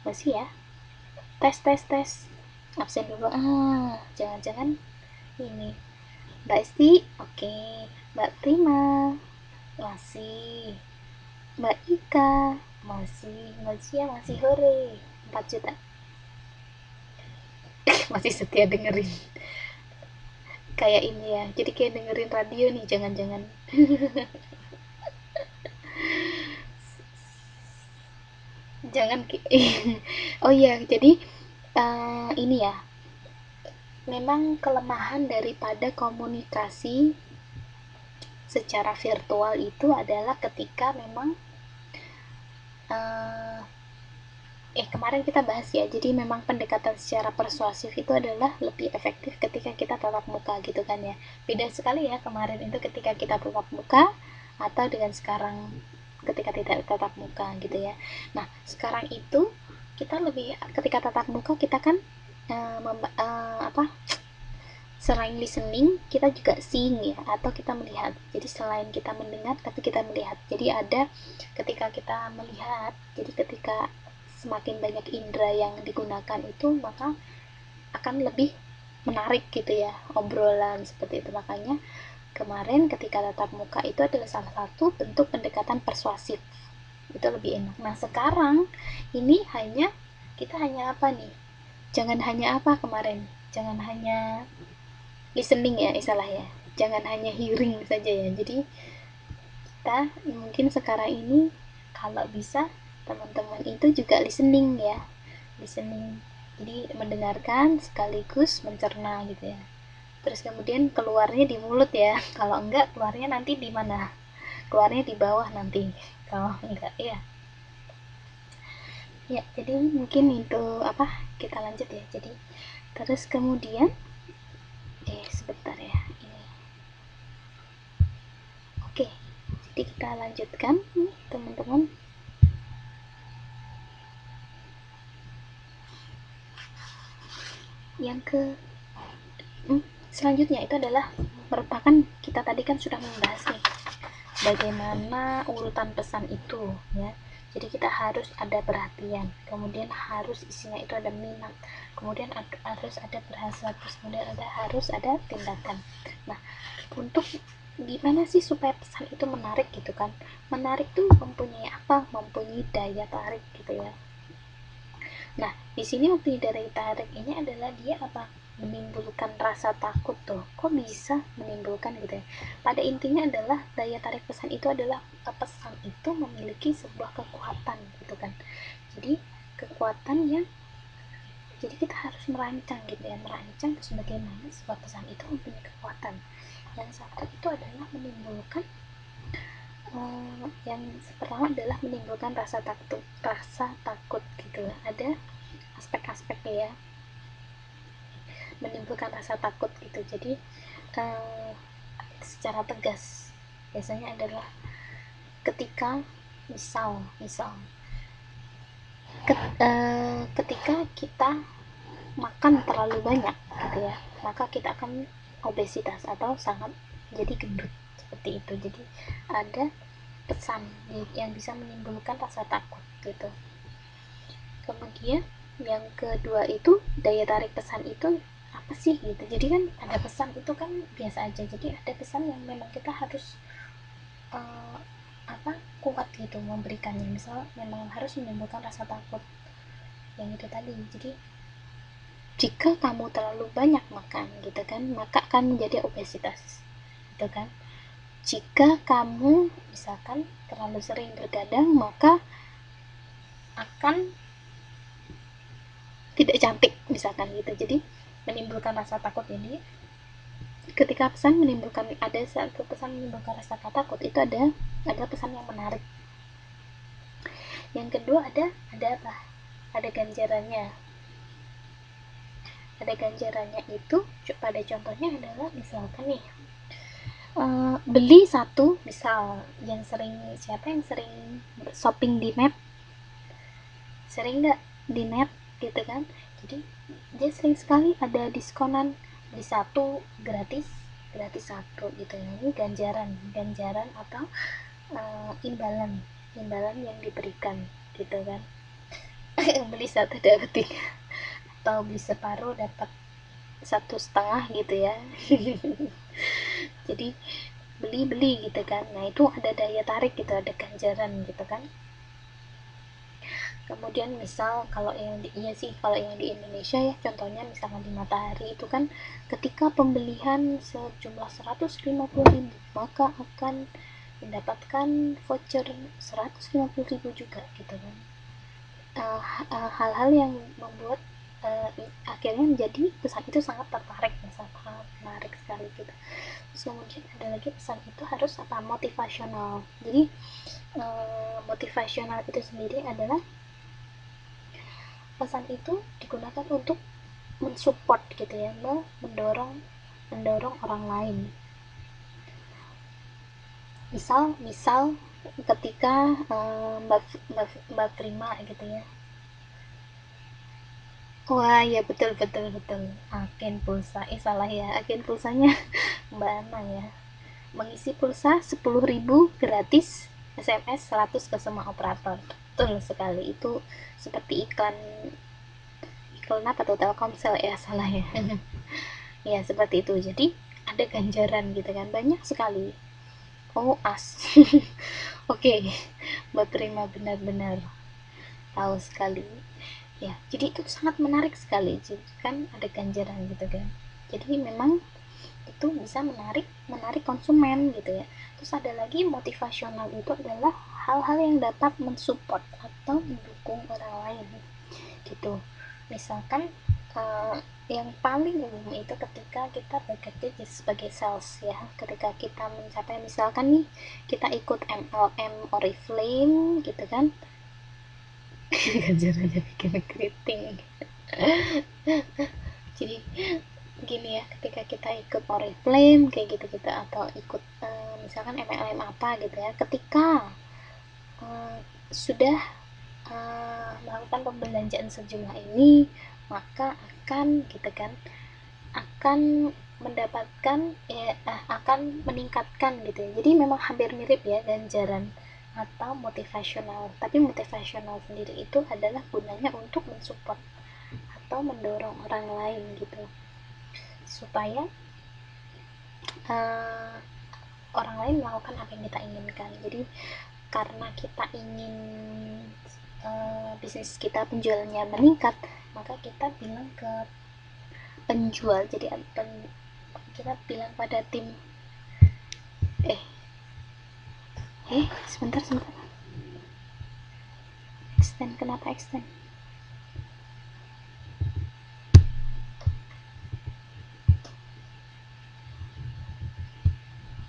Masih ya? Tes tes tes. Absen dulu. Jangan-jangan ini. Mbak Esti, oke. Mbak Prima, masih. Mbak Ika, masih. Mbak Cia masih. Hore, 4 juta. Masih setia dengerin. Kayak ini ya, jadi kayak dengerin radio nih, jangan-jangan. Jangan. Oh iya, jadi ini ya, memang kelemahan daripada komunikasi secara virtual itu adalah ketika memang eh, kemarin kita bahas ya, jadi memang pendekatan secara persuasif itu adalah lebih efektif ketika kita tatap muka gitu kan ya. Beda sekali ya kemarin itu ketika kita tatap muka atau dengan sekarang ketika tidak tatap muka gitu ya. Nah sekarang itu kita lebih, ketika tatap muka kita kan apa, selain listening kita juga seeing ya, atau kita melihat. Jadi selain kita mendengar tapi kita melihat, jadi ada ketika kita melihat, jadi ketika semakin banyak indera yang digunakan itu maka akan lebih menarik gitu ya obrolan seperti itu. Makanya kemarin ketika tatap muka itu adalah salah satu bentuk pendekatan persuasif, itu lebih enak. Nah sekarang ini hanya, kita hanya apa nih, jangan hanya apa kemarin, jangan hanya listening ya istilahnya, jangan hanya hearing saja ya. Jadi kita mungkin sekarang ini kalau bisa teman-teman itu juga listening ya, listening, jadi mendengarkan sekaligus mencerna gitu ya. Terus kemudian keluarnya di mulut ya, kalau enggak keluarnya nanti di mana, keluarnya di bawah nanti kalau enggak ya. Ya jadi mungkin itu apa, kita lanjut ya. Jadi terus kemudian sebentar ya ini. Oke, jadi kita lanjutkan nih teman-teman. Yang ke selanjutnya itu adalah merupakan, kita tadi kan sudah membahas nih bagaimana urutan pesan itu ya. Jadi kita harus ada perhatian, kemudian harus isinya itu ada minat, kemudian harus ada bahasa, terus kemudian harus ada tindakan. Nah untuk gimana sih supaya pesan itu menarik gitu kan, menarik tuh mempunyai apa, mempunyai daya tarik gitu ya. Nah, di sini mempunyai daya tarik ini adalah dia apa? Menimbulkan rasa takut tuh. Kok bisa menimbulkan gitu ya? Pada intinya adalah daya tarik pesan itu adalah pesan itu memiliki sebuah kekuatan gitu kan. Jadi kekuatan yang, jadi kita harus merancang gitu ya, merancang sebagaimana sebuah pesan itu mempunyai kekuatan. Yang satu itu adalah menimbulkan yang pertama adalah menimbulkan rasa takut gitu. Ada aspek-aspeknya ya, menimbulkan rasa takut gitu. Jadi eh, secara tegas biasanya adalah ketika misal ketika kita makan terlalu banyak gitu ya, maka kita akan obesitas atau sangat jadi gendut seperti itu. Jadi ada pesan yang bisa menimbulkan rasa takut gitu. Kemudian yang kedua itu daya tarik pesan itu apa sih gitu. Jadi kan ada pesan itu kan biasa aja, jadi ada pesan yang memang kita harus uh, apa, kuat gitu memberikannya. Misal memang harus menimbulkan rasa takut yang itu tadi. Jadi jika kamu terlalu banyak makan gitu kan, maka akan menjadi obesitas gitu kan. Jika kamu misalkan terlalu sering bergadang, maka akan tidak cantik misalkan gitu. Jadi menimbulkan rasa takut ini, ketika pesan menimbulkan, ada satu pesan menimbulkan rasa takut itu ada pesan yang menarik. Yang kedua ada apa, ada ganjarannya. Ada ganjarannya itu pada contohnya adalah misalkan nih beli satu, misal yang sering, siapa yang sering shopping di net, sering nggak di net gitu kan. Jadi dia sering sekali ada diskonan, beli satu gratis, gratis satu gitu ya. Ini ganjaran atau imbalan yang diberikan gitu kan. beli satu dapat tiga, atau beli separuh dapat 1,5 gitu ya. Jadi beli gitu kan. Nah itu ada daya tarik gitu, ada ganjaran gitu kan. Kemudian misal kalau yang di, iya sih kalau yang di Indonesia ya, contohnya misalkan di Matahari itu kan, ketika pembelian sejumlah 150.000 maka akan mendapatkan voucher 150.000 juga gitu kan. Hal-hal yang membuat akhirnya menjadi pesan itu sangat tertarik, sangat menarik sekali gitu. Terus kemudian ada lagi pesan itu harus apa, motivasional. Jadi motivasional itu sendiri adalah pesan itu digunakan untuk mensupport gitu ya, mendorong orang lain. Misal ketika Mbak Prima gitu ya. Wah ya, betul betul betul, agen pulsa, salah ya, agen pulsanya Mbak Ana ya, mengisi pulsa 10.000 gratis, SMS 100 ke semua operator. Betul sekali, itu seperti iklan apa tuh, Telkomsel ya, salah ya. Ya seperti itu, jadi ada ganjaran gitu kan, banyak sekali. Oh as. Oke, Mbak Prima benar-benar tahu sekali ya. Jadi itu sangat menarik sekali, jadi kan ada ganjaran gitu kan, jadi memang itu bisa menarik konsumen gitu ya. Terus ada lagi motivasional, itu adalah hal-hal yang dapat mensupport atau mendukung orang lain gitu. Misalkan yang paling umum itu ketika kita bekerja sebagai sales ya, ketika kita mencapai, misalkan nih kita ikut MLM Oriflame gitu kan. Ganjarannya bikin keriting. Jadi gini ya, ketika kita ikut Oriflame kayak gitu gitu, atau ikut misalkan MLM apa gitu ya, ketika sudah melakukan pembelanjaan sejumlah ini, maka akan gitu kan, akan mendapatkan ya, akan meningkatkan gitu ya. Jadi memang hampir mirip ya, ganjaran atau motivasional, tapi motivasional sendiri itu adalah gunanya untuk mensupport atau mendorong orang lain gitu, supaya orang lain melakukan apa yang kita inginkan. Jadi karena kita ingin bisnis kita penjualannya meningkat, maka kita bilang ke penjual, jadi kita bilang pada tim sebentar extend, kenapa extend,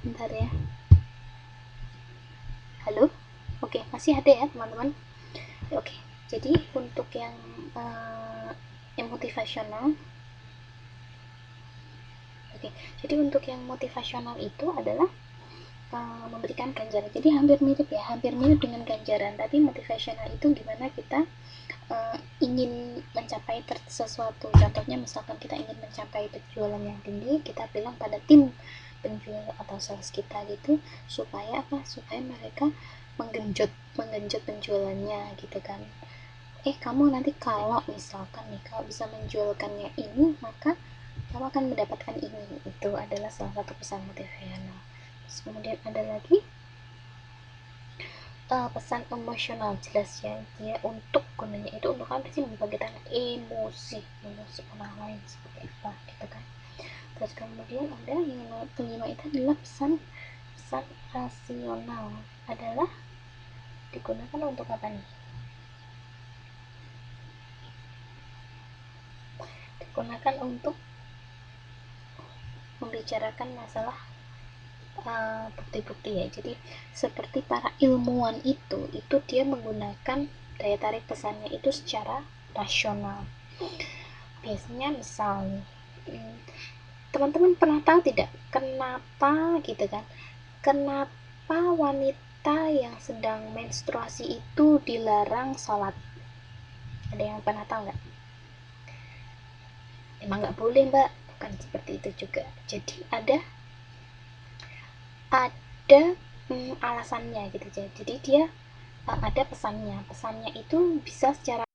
bentar ya, halo, oke, masih ada ya teman-teman. Oke, jadi untuk yang motivasional, jadi untuk yang motivasional itu adalah memberikan ganjaran. Jadi hampir mirip ya, hampir mirip dengan ganjaran, tapi motivasional itu gimana kita ingin mencapai sesuatu. Contohnya misalkan kita ingin mencapai penjualan yang tinggi, kita bilang pada tim penjual atau sales kita gitu, supaya apa, supaya mereka menggenjot penjualannya gitu kan. Kamu nanti kalau misalkan nih, kalau bisa menjualkannya ini, maka kamu akan mendapatkan ini. Itu adalah salah satu pesan motivasional. Terus kemudian ada lagi pesan emosional, jelas ya, dia untuk gunanya itu untuk apa sih, membangkitkan emosi orang lain seperti apa gitu kan. Terus kemudian ada yang kelima, itu adalah pesan rasional, adalah digunakan untuk apa nih, digunakan untuk membicarakan masalah bukti-bukti ya. Jadi seperti para ilmuwan itu dia menggunakan daya tarik pesannya itu secara rasional. Biasanya misalnya teman-teman pernah tahu tidak, kenapa gitu kan, kenapa wanita yang sedang menstruasi itu dilarang sholat? Ada yang pernah tahu nggak? Emang nggak boleh mbak? Bukan seperti itu juga. Jadi ada alasannya gitu. Jadi dia ada pesannya itu bisa secara